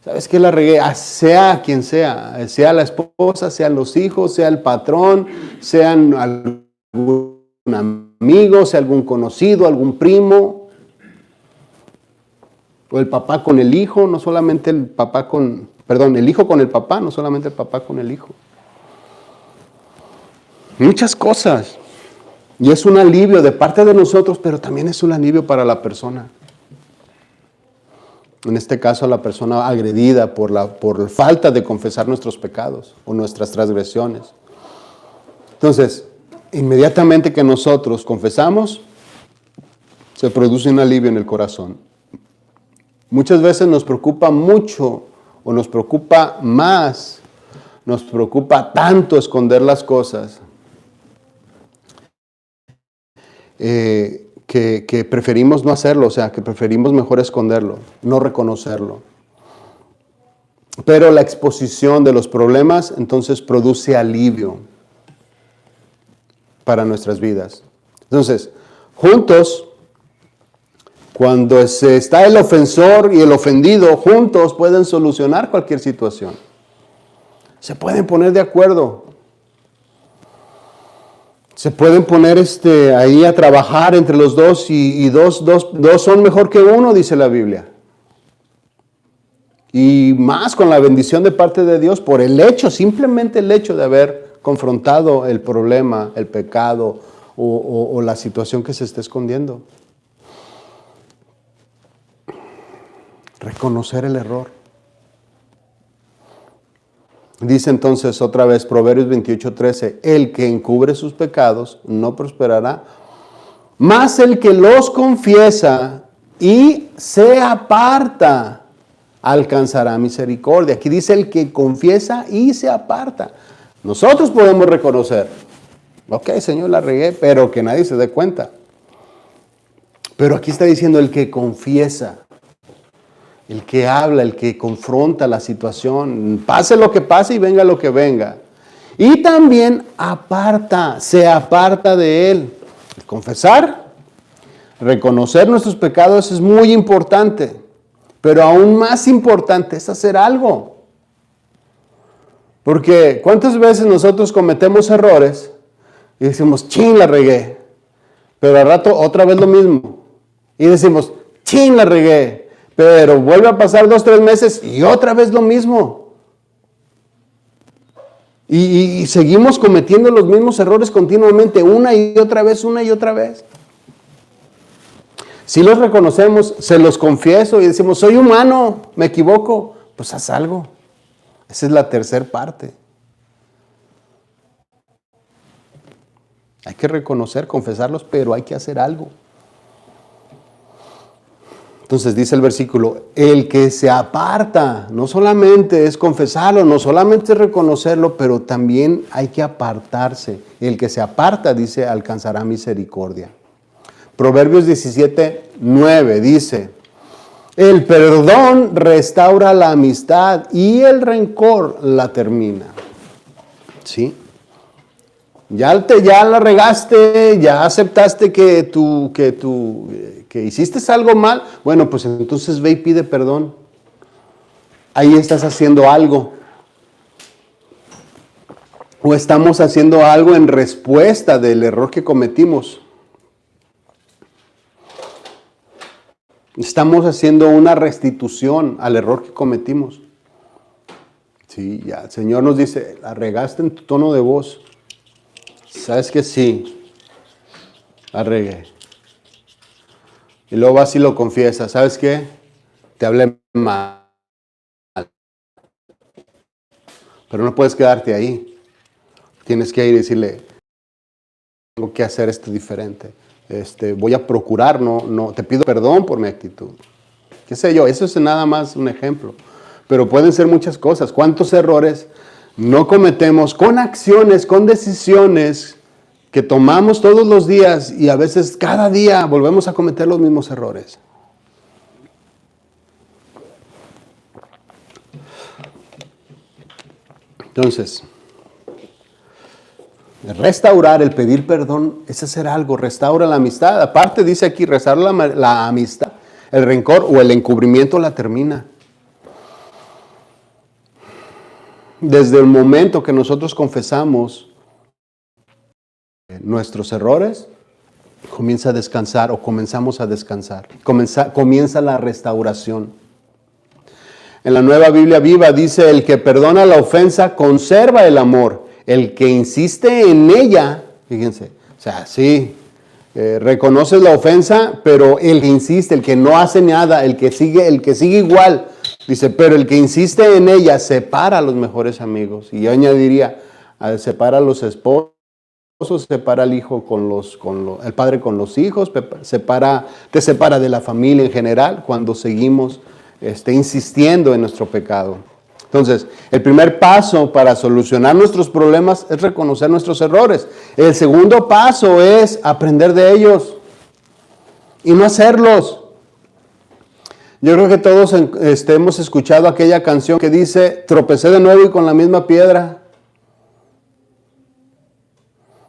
¿Sabes qué? La regué. Sea quien sea la esposa, sean los hijos, sea el patrón, sean algún amigo, sea algún conocido, algún primo. O el papá con el hijo, no solamente el hijo con el papá, no solamente el papá con el hijo. Muchas cosas. Y es un alivio de parte de nosotros, pero también es un alivio para la persona. En este caso, la persona agredida por falta de confesar nuestros pecados o nuestras transgresiones. Entonces, inmediatamente que nosotros confesamos, se produce un alivio en el corazón. Muchas veces nos preocupa mucho o nos preocupa más, nos preocupa tanto esconder las cosas que preferimos no hacerlo, o sea, que preferimos mejor esconderlo, no reconocerlo. Pero la exposición de los problemas entonces produce alivio para nuestras vidas. Entonces, juntos Cuando está el ofensor y el ofendido juntos, pueden solucionar cualquier situación. Se pueden poner de acuerdo. Se pueden poner ahí a trabajar entre los dos y dos son mejor que uno, dice la Biblia. Y más con la bendición de parte de Dios por el hecho, simplemente el hecho de haber confrontado el problema, el pecado o la situación que se está escondiendo. Reconocer el error. Dice entonces otra vez Proverbios 28:13, el que encubre sus pecados no prosperará, mas el que los confiesa y se aparta alcanzará misericordia. Aquí dice el que confiesa y se aparta. Nosotros podemos reconocer, ok, Señor, la regué, pero que nadie se dé cuenta. Pero aquí está diciendo el que confiesa. El que habla, el que confronta la situación, pase lo que pase y venga lo que venga. Y también se aparta de él. Confesar, reconocer nuestros pecados es muy importante, pero aún más importante es hacer algo. Porque ¿cuántas veces nosotros cometemos errores y decimos, chin, la regué? Pero al rato otra vez lo mismo. Y decimos, chin, la regué. Pero vuelve a pasar 2, 3 meses y otra vez lo mismo. Y seguimos cometiendo los mismos errores continuamente, una y otra vez, una y otra vez. Si los reconocemos, se los confieso y decimos, soy humano, me equivoco, pues haz algo. Esa es la tercera parte. Hay que reconocer, confesarlos, pero hay que hacer algo. Entonces dice el versículo, el que se aparta, no solamente es confesarlo, no solamente es reconocerlo, pero también hay que apartarse. El que se aparta, dice, alcanzará misericordia. Proverbios 17:9 dice, el perdón restaura la amistad y el rencor la termina. ¿Sí? Ya la regaste, ya aceptaste que hiciste algo mal, bueno, pues entonces ve y pide perdón. Ahí estás haciendo algo. O estamos haciendo algo en respuesta del error que cometimos. Estamos haciendo una restitución al error que cometimos. Sí, ya, el Señor nos dice, la regaste en tu tono de voz. ¿Sabes que sí? La regué. Y luego vas y lo confiesas. ¿Sabes qué? Te hablé mal. Pero no puedes quedarte ahí. Tienes que ir y decirle, tengo que hacer esto diferente. Voy a procurar, no, te pido perdón por mi actitud. ¿Qué sé yo? Eso es nada más un ejemplo. Pero pueden ser muchas cosas. ¿Cuántos errores no cometemos con acciones, con decisiones que tomamos todos los días y a veces cada día volvemos a cometer los mismos errores? Entonces, restaurar, el pedir perdón, es hacer algo, restaura la amistad. Aparte dice aquí, restaurar la amistad, el rencor o el encubrimiento la termina. Desde el momento que nosotros confesamos nuestros errores, comienza a descansar o comenzamos a descansar. Comienza la restauración. En la Nueva Biblia Viva dice, el que perdona la ofensa conserva el amor. El que insiste en ella, fíjense, o sea, sí, reconoces la ofensa, pero el que insiste, el que no hace nada, el que sigue igual, dice, pero el que insiste en ella separa a los mejores amigos. Y yo añadiría, separa a los esposos, separa al hijo el padre con los hijos, te separa de la familia en general cuando seguimos insistiendo en nuestro pecado. Entonces, el primer paso para solucionar nuestros problemas es reconocer nuestros errores. El segundo paso es aprender de ellos y no hacerlos. Yo creo que todos hemos escuchado aquella canción que dice, tropecé de nuevo y con la misma piedra.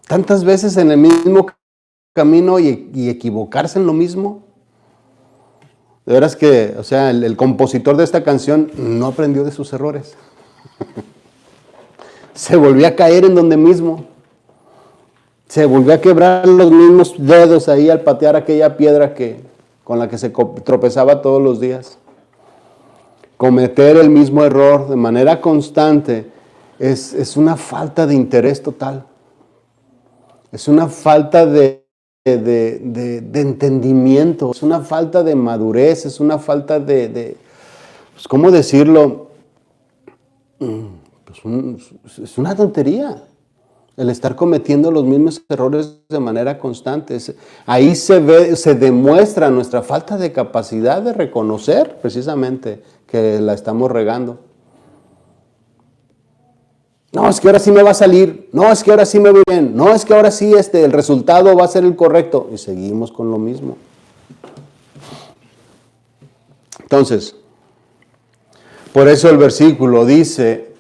Tantas veces en el mismo camino y equivocarse en lo mismo. De veras que, o sea, el compositor de esta canción no aprendió de sus errores. Se volvió a caer en donde mismo. Se volvió a quebrar los mismos dedos ahí al patear aquella piedra con la que se tropezaba todos los días. Cometer el mismo error de manera constante es una falta de interés total. Es una falta de entendimiento, es una falta de madurez, es una falta pues, ¿cómo decirlo? Pues es una tontería el estar cometiendo los mismos errores de manera constante. Ahí se demuestra nuestra falta de capacidad de reconocer precisamente que la estamos regando. No, es que ahora sí me va a salir. No, es que ahora sí me va bien. No, es que ahora sí el resultado va a ser el correcto. Y seguimos con lo mismo. Entonces, por eso el versículo dice,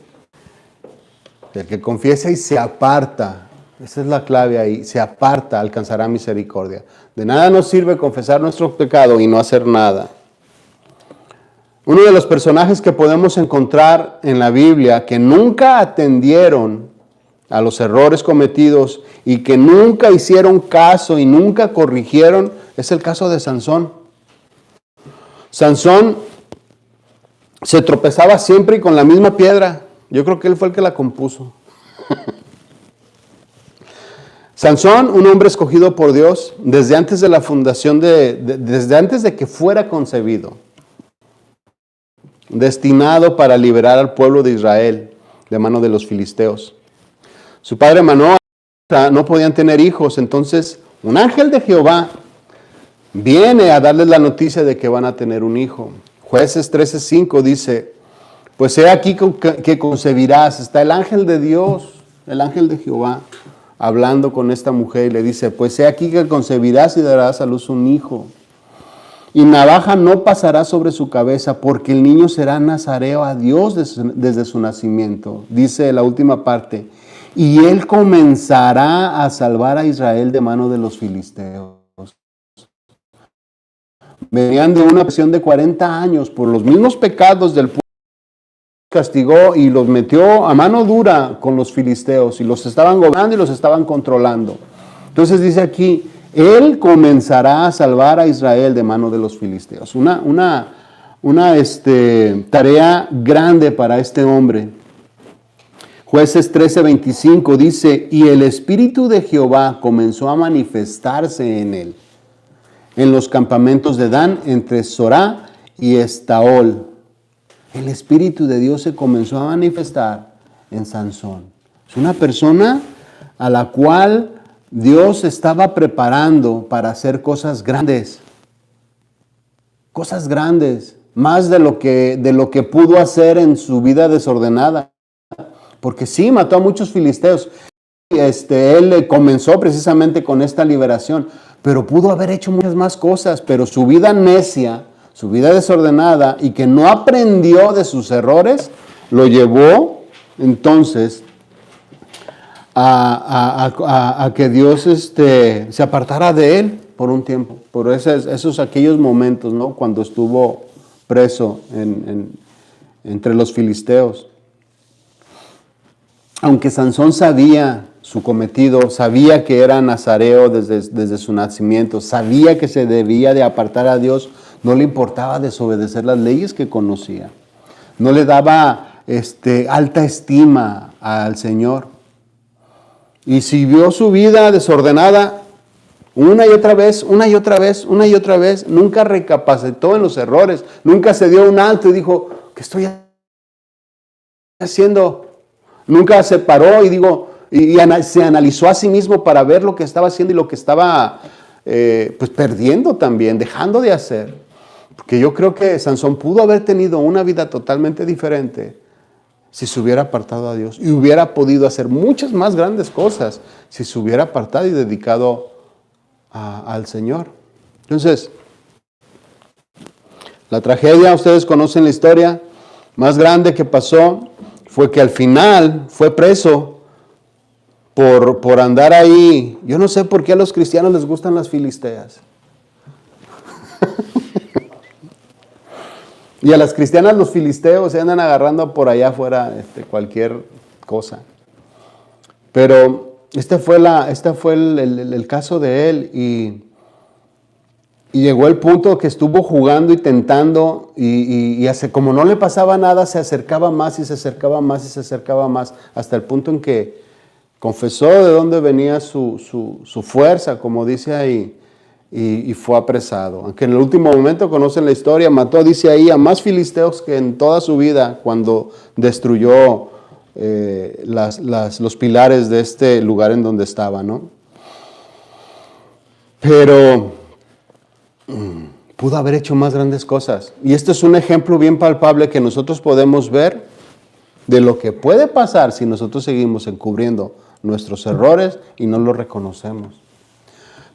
el que confiesa y se aparta, esa es la clave ahí, se aparta, alcanzará misericordia. De nada nos sirve confesar nuestro pecado y no hacer nada. Uno de los personajes que podemos encontrar en la Biblia que nunca atendieron a los errores cometidos y que nunca hicieron caso y nunca corrigieron es el caso de Sansón. Sansón se tropezaba siempre con la misma piedra. Yo creo que él fue el que la compuso. Sansón, un hombre escogido por Dios desde antes de la fundación, desde antes de que fuera concebido, destinado para liberar al pueblo de Israel de mano de los filisteos. Su padre Manoah no podían tener hijos, entonces un ángel de Jehová viene a darles la noticia de que van a tener un hijo. Jueces 13:5 dice, pues he aquí que concebirás. Está el ángel de Dios, el ángel de Jehová, hablando con esta mujer y le dice, pues he aquí que concebirás y darás a luz un hijo. Y navaja no pasará sobre su cabeza, porque el niño será nazareo a Dios desde su nacimiento. Dice la última parte, y él comenzará a salvar a Israel de mano de los filisteos. Venían de una prisión de 40 años por los mismos pecados del pueblo. Castigó y los metió a mano dura con los filisteos y los estaban gobernando y los estaban controlando. Entonces dice aquí, él comenzará a salvar a Israel de mano de los filisteos. Una tarea grande para este hombre. Jueces 13:25 dice, y el Espíritu de Jehová comenzó a manifestarse en él, en los campamentos de Dan, entre Sorá y Estaol. El Espíritu de Dios se comenzó a manifestar en Sansón. Es una persona a la cual Dios estaba preparando para hacer cosas grandes. Cosas grandes. Más de lo que pudo hacer en su vida desordenada. Porque sí, mató a muchos filisteos. Él comenzó precisamente con esta liberación. Pero pudo haber hecho muchas más cosas. Pero su vida necia, su vida desordenada y que no aprendió de sus errores, lo llevó entonces a que Dios se apartara de él por un tiempo, por aquellos momentos, ¿no? Cuando estuvo preso entre los filisteos. Aunque Sansón sabía su cometido, sabía que era nazareo desde su nacimiento, sabía que se debía de apartar a Dios, no le importaba desobedecer las leyes que conocía. No le daba alta estima al Señor. Y siguió su vida desordenada una y otra vez, una y otra vez, una y otra vez. Nunca recapacitó en los errores. Nunca se dio un alto y dijo, ¿qué estoy haciendo? Nunca se paró y se analizó a sí mismo para ver lo que estaba haciendo y lo que estaba pues perdiendo también, dejando de hacer. Porque yo creo que Sansón pudo haber tenido una vida totalmente diferente si se hubiera apartado a Dios y hubiera podido hacer muchas más grandes cosas si se hubiera apartado y dedicado al Señor. Entonces, la tragedia, ustedes conocen la historia más grande que pasó, fue que al final fue preso por andar ahí. Yo no sé por qué a los cristianos les gustan las filisteas. Y a las cristianas los filisteos se andan agarrando por allá afuera cualquier cosa. Pero este fue el caso de él y llegó el punto que estuvo jugando y tentando y como no le pasaba nada, se acercaba más y se acercaba más y se acercaba más, hasta el punto en que confesó de dónde venía su fuerza, como dice ahí, y fue apresado. Aunque en el último momento, conocen la historia, mató, dice ahí, a más filisteos que en toda su vida cuando destruyó los pilares de este lugar en donde estaba, ¿no? Pero pudo haber hecho más grandes cosas. Y este es un ejemplo bien palpable que nosotros podemos ver de lo que puede pasar si nosotros seguimos encubriendo nuestros errores y no los reconocemos.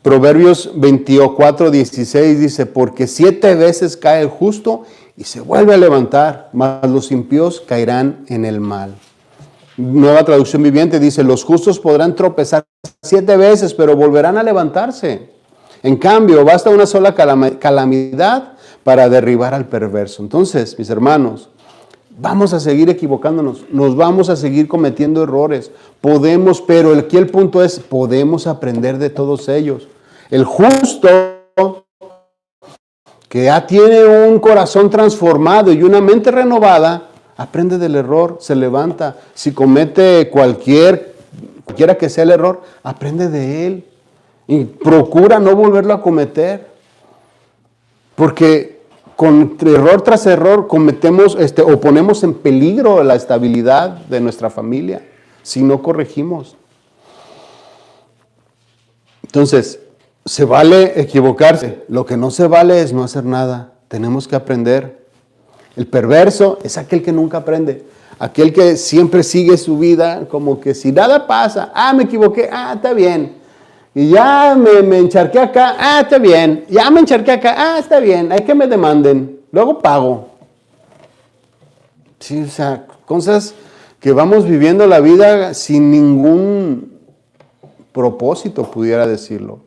Proverbios 24:16 dice, porque 7 veces cae el justo y se vuelve a levantar, mas los impíos caerán en el mal. Nueva Traducción Viviente dice, los justos podrán tropezar 7 veces, pero volverán a levantarse. En cambio, basta una sola calamidad para derribar al perverso. Entonces, mis hermanos, vamos a seguir equivocándonos, nos vamos a seguir cometiendo errores. Podemos, pero aquí el punto es, podemos aprender de todos ellos. El justo, que ya tiene un corazón transformado y una mente renovada, aprende del error, se levanta. Si comete cualquiera que sea el error, aprende de él. Y procura no volverlo a cometer. Porque con error tras error cometemos o ponemos en peligro la estabilidad de nuestra familia si no corregimos. Entonces, se vale equivocarse. Lo que no se vale es no hacer nada. Tenemos que aprender. El perverso es aquel que nunca aprende. Aquel que siempre sigue su vida como que si nada pasa. Me equivoqué. Está bien. Y ya me encharqué acá. Está bien. Ya me encharqué acá. Está bien. Hay que me demanden. Luego pago. Sí, o sea, cosas que vamos viviendo la vida sin ningún propósito, pudiera decirlo.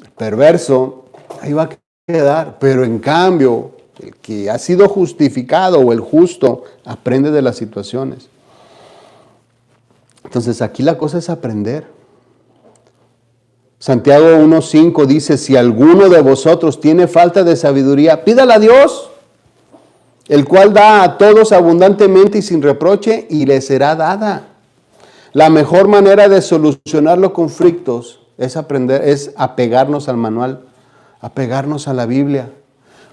El perverso, ahí va a quedar. Pero en cambio, el que ha sido justificado o el justo, aprende de las situaciones. Entonces, aquí la cosa es aprender. Santiago 1:5 dice, si alguno de vosotros tiene falta de sabiduría, pídala a Dios, el cual da a todos abundantemente y sin reproche, y le será dada. La mejor manera de solucionar los conflictos es apegarnos al manual, apegarnos a la Biblia.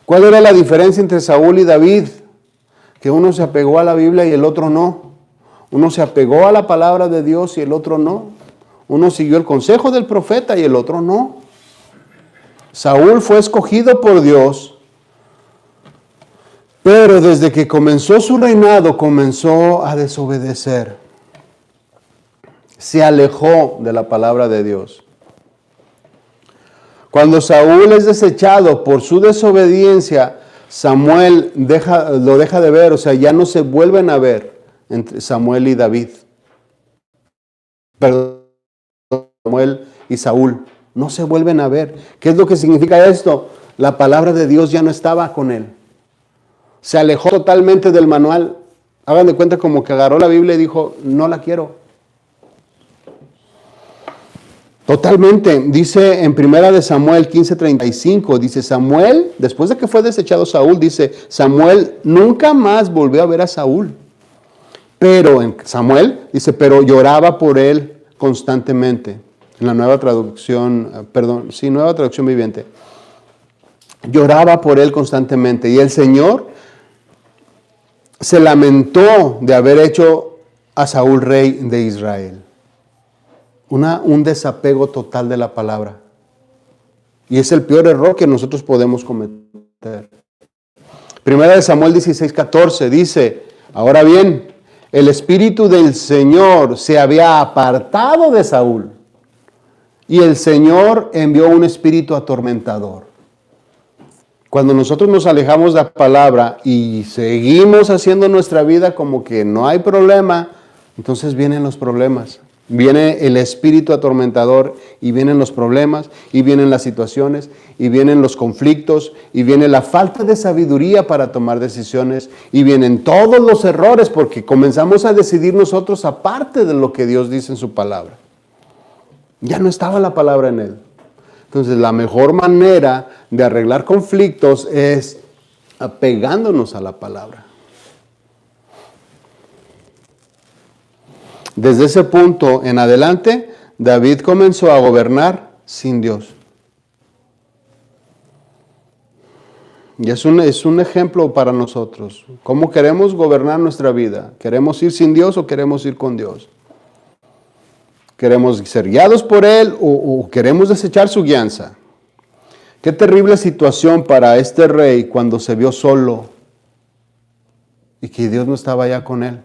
¿Cuál era la diferencia entre Saúl y David? Que uno se apegó a la Biblia y el otro no. Uno se apegó a la palabra de Dios y el otro no. Uno siguió el consejo del profeta y el otro no. Saúl fue escogido por Dios, pero desde que comenzó su reinado comenzó a desobedecer. Se alejó de la palabra de Dios. Cuando Saúl es desechado por su desobediencia, Samuel lo deja de ver, o sea, ya no se vuelven a ver entre Samuel y David. Perdón. Samuel y Saúl no se vuelven a ver. ¿Qué es lo que significa esto? La palabra de Dios ya no estaba con él. Se alejó totalmente del manual. Hagan de cuenta como que agarró la Biblia y dijo, no la quiero. Totalmente. Dice en 1 Samuel 15:35, dice Samuel, después de que fue desechado Saúl, dice Samuel nunca más volvió a ver a Saúl. Pero en Samuel dice, pero lloraba por él constantemente. En la Nueva Traducción, Nueva Traducción Viviente. Lloraba por él constantemente. Y el Señor se lamentó de haber hecho a Saúl rey de Israel. Un desapego total de la palabra. Y es el peor error que nosotros podemos cometer. Primera de Samuel 16:14 dice, ahora bien, el Espíritu del Señor se había apartado de Saúl. Y el Señor envió un espíritu atormentador. Cuando nosotros nos alejamos de la palabra y seguimos haciendo nuestra vida como que no hay problema, entonces vienen los problemas. Viene el espíritu atormentador y vienen los problemas y vienen las situaciones y vienen los conflictos y viene la falta de sabiduría para tomar decisiones y vienen todos los errores porque comenzamos a decidir nosotros aparte de lo que Dios dice en su palabra. Ya no estaba la palabra en él. Entonces la mejor manera de arreglar conflictos es apegándonos a la palabra. Desde ese punto en adelante, David comenzó a gobernar sin Dios. Y es un ejemplo para nosotros. ¿Cómo queremos gobernar nuestra vida? ¿Queremos ir sin Dios o queremos ir con Dios? ¿Queremos ser guiados por Él o queremos desechar su guianza? Qué terrible situación para este rey cuando se vio solo y que Dios no estaba allá con él.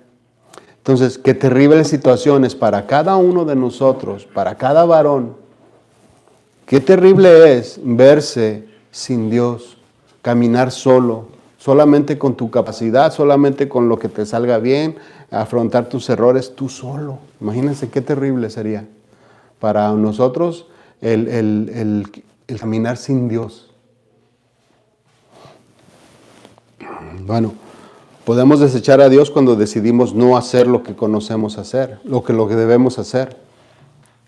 Entonces, qué terribles situaciones para cada uno de nosotros, para cada varón. Qué terrible es verse sin Dios, caminar solo, solamente con tu capacidad, solamente con lo que te salga bien, afrontar tus errores tú solo. Imagínense qué terrible sería para nosotros el caminar sin Dios. Bueno, podemos desechar a Dios cuando decidimos no hacer lo que conocemos hacer, lo que debemos hacer.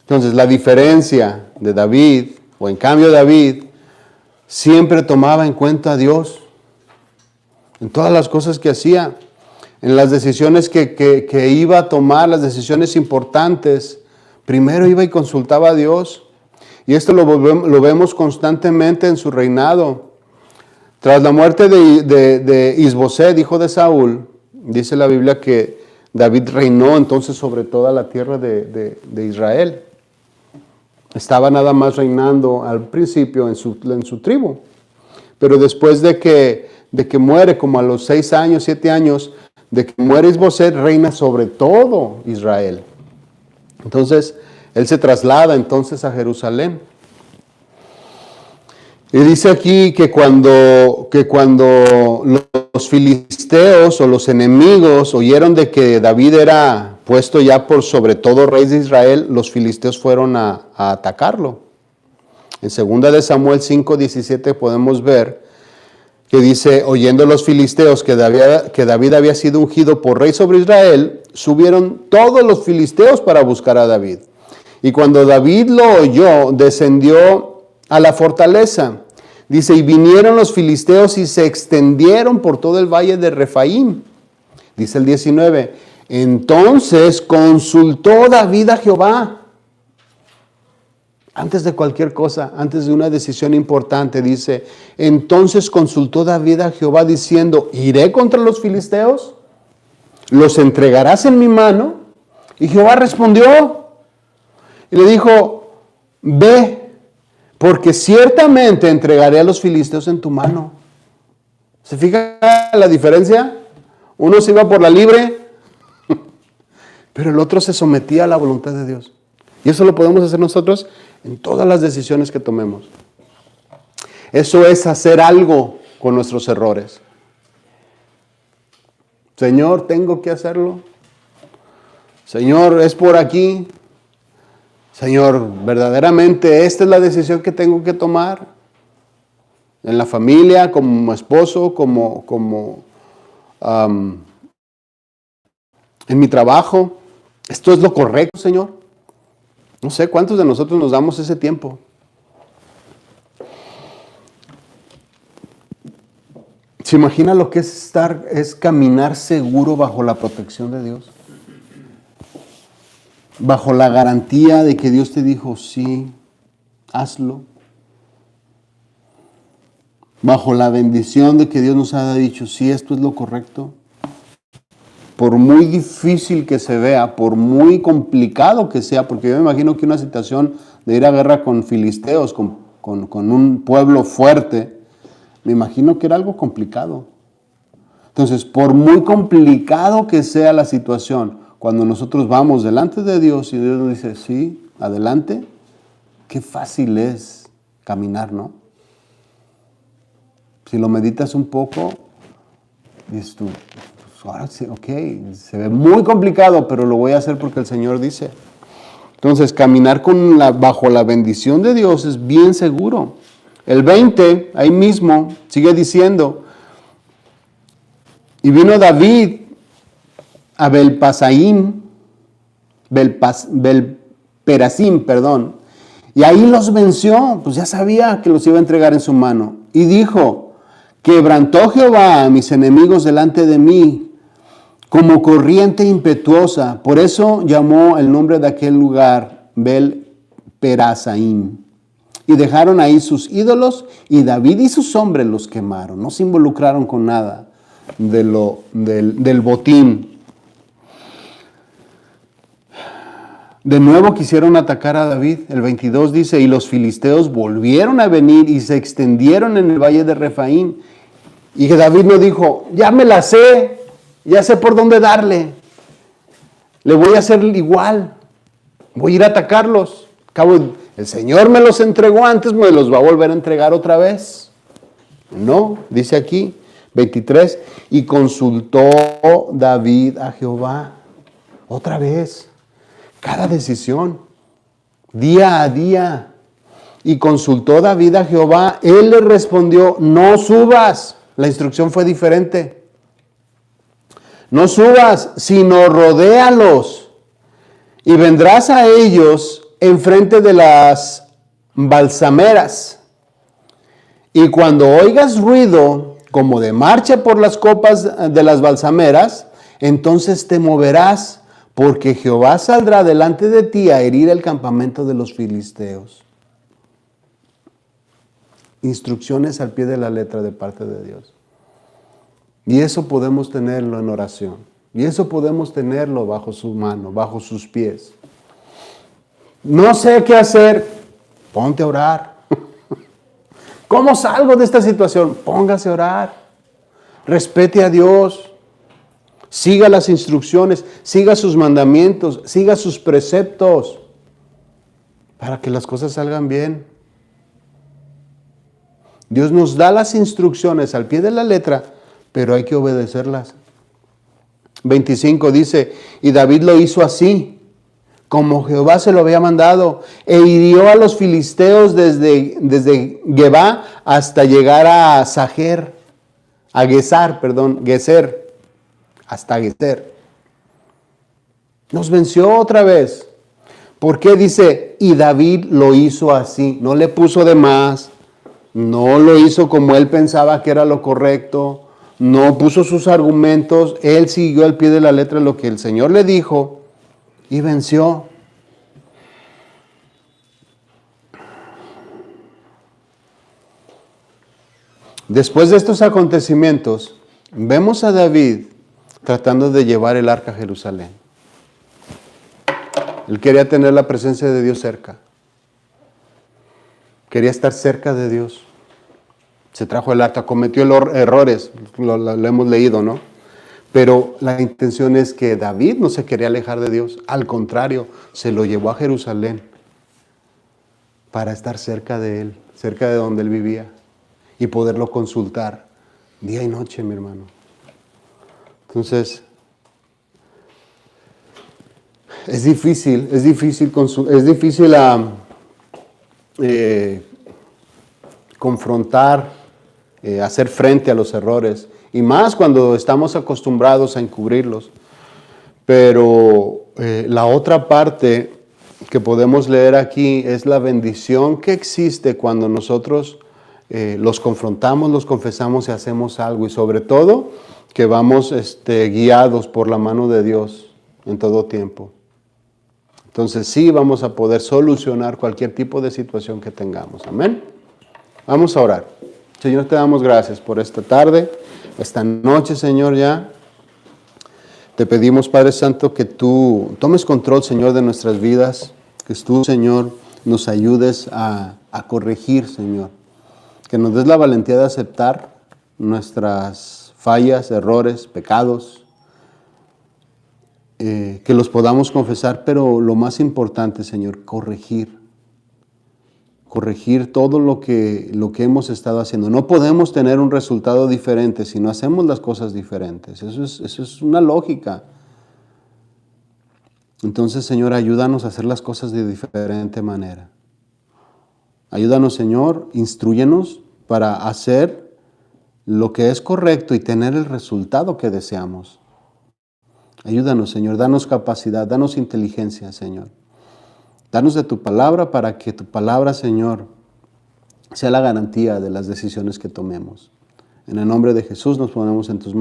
Entonces, la diferencia de David, o en cambio David, siempre tomaba en cuenta a Dios en todas las cosas que hacía, en las decisiones que iba a tomar, las decisiones importantes. Primero iba y consultaba a Dios. Y esto lo vemos constantemente en su reinado. Tras la muerte de Isboset, hijo de Saúl, dice la Biblia que David reinó entonces sobre toda la tierra de Israel. Estaba nada más reinando al principio en su tribu. Pero después de que muere, como a los 6 años, 7 años, de que muere Isboset, reina sobre todo Israel. Entonces, él se traslada entonces a Jerusalén. Y dice aquí que cuando los filisteos o los enemigos oyeron de que David era puesto ya por sobre todo rey de Israel, los filisteos fueron a atacarlo. En 2 de Samuel 5:17 podemos ver que dice, oyendo los filisteos que David había sido ungido por rey sobre Israel, subieron todos los filisteos para buscar a David. Y cuando David lo oyó, descendió a la fortaleza. Dice, y vinieron los filisteos y se extendieron por todo el valle de Refaim. Dice el 19, entonces consultó David a Jehová. Antes de cualquier cosa, antes de una decisión importante, dice, entonces consultó David a Jehová diciendo, ¿iré contra los filisteos? ¿Los entregarás en mi mano? Y Jehová respondió y le dijo, ve, porque ciertamente entregaré a los filisteos en tu mano. ¿Se fija la diferencia? Uno se iba por la libre, pero el otro se sometía a la voluntad de Dios. Y eso lo podemos hacer nosotros en todas las decisiones que tomemos. Eso es hacer algo con nuestros errores. Señor, tengo que hacerlo. Señor, es por aquí. Señor, verdaderamente esta es la decisión que tengo que tomar. En la familia, como esposo, en mi trabajo. ¿Esto es lo correcto, Señor? No sé cuántos de nosotros nos damos ese tiempo. ¿Se imagina lo que es caminar seguro bajo la protección de Dios? Bajo la garantía de que Dios te dijo, sí, hazlo. Bajo la bendición de que Dios nos ha dicho, sí, esto es lo correcto. Por muy difícil que se vea, por muy complicado que sea, porque yo me imagino que una situación de ir a guerra con filisteos, con un pueblo fuerte, me imagino que era algo complicado. Entonces, por muy complicado que sea la situación, cuando nosotros vamos delante de Dios y Dios nos dice, sí, adelante, qué fácil es caminar, ¿no? Si lo meditas un poco, dices tú, ahora sí, ok, se ve muy complicado, pero lo voy a hacer porque el Señor dice. Entonces, caminar bajo la bendición de Dios es bien seguro. El 20, ahí mismo, sigue diciendo, y vino David a Belperasim, y ahí los venció, pues ya sabía que los iba a entregar en su mano. Y dijo, quebrantó Jehová a mis enemigos delante de mí, como corriente impetuosa. Por eso llamó el nombre de aquel lugar Belperasaim. Y dejaron ahí sus ídolos, y David y sus hombres los quemaron. No se involucraron con nada del botín. De nuevo quisieron atacar a David. El 22 dice, y los filisteos volvieron a venir y se extendieron en el valle de Refaín. Y David no dijo, ya me la sé, ya sé por dónde darle. Le voy a hacer igual. Voy a ir a atacarlos. Cabo, el Señor me los entregó antes, me los va a volver a entregar otra vez. No, dice aquí, 23, y consultó David a Jehová. Otra vez. Cada decisión, día a día. Y consultó David a Jehová. Él le respondió, no subas. La instrucción fue diferente. No subas, sino rodéalos. Y vendrás a ellos enfrente de las balsameras. Y cuando oigas ruido como de marcha por las copas de las balsameras, entonces te moverás, porque Jehová saldrá delante de ti a herir el campamento de los filisteos. Instrucciones al pie de la letra de parte de Dios. Y eso podemos tenerlo en oración. Y eso podemos tenerlo bajo su mano, bajo sus pies. No sé qué hacer, ponte a orar. ¿Cómo salgo de esta situación? Póngase a orar. Respete a Dios. Siga las instrucciones, siga sus mandamientos, siga sus preceptos para que las cosas salgan bien. Dios nos da las instrucciones al pie de la letra, pero hay que obedecerlas. 25 dice, y David lo hizo así, como Jehová se lo había mandado, e hirió a los filisteos desde Gebá hasta llegar a Geser, hasta Geser. Nos venció otra vez. ¿Por qué dice, y David lo hizo así? No le puso de más, no lo hizo como él pensaba que era lo correcto, no puso sus argumentos, él siguió al pie de la letra lo que el Señor le dijo y venció. Después de estos acontecimientos, vemos a David tratando de llevar el arca a Jerusalén. Él quería tener la presencia de Dios cerca. Quería estar cerca de Dios. Se trajo el arca, cometió errores, lo hemos leído, ¿no? Pero la intención es que David no se quería alejar de Dios. Al contrario, se lo llevó a Jerusalén para estar cerca de él, cerca de donde él vivía y poderlo consultar día y noche, mi hermano. Entonces, es difícil confrontar, hacer frente a los errores, y más cuando estamos acostumbrados a encubrirlos. Pero la otra parte que podemos leer aquí es la bendición que existe cuando nosotros los confrontamos, los confesamos y hacemos algo, y sobre todo que vamos guiados por la mano de Dios en todo tiempo. Entonces sí vamos a poder solucionar cualquier tipo de situación que tengamos. Amén. Vamos a orar. Señor, te damos gracias por esta tarde, esta noche, Señor, ya. Te pedimos, Padre Santo, que tú tomes control, Señor, de nuestras vidas, que tú, Señor, nos ayudes a corregir, Señor, que nos des la valentía de aceptar nuestras fallas, errores, pecados, que los podamos confesar, pero lo más importante, Señor, corregir todo lo que hemos estado haciendo. No podemos tener un resultado diferente si no hacemos las cosas diferentes. Eso es una lógica. Entonces, Señor, ayúdanos a hacer las cosas de diferente manera. Ayúdanos, Señor, instrúyenos para hacer lo que es correcto y tener el resultado que deseamos. Ayúdanos, Señor, danos capacidad, danos inteligencia, Señor. Danos de tu palabra para que tu palabra, Señor, sea la garantía de las decisiones que tomemos. En el nombre de Jesús nos ponemos en tus manos.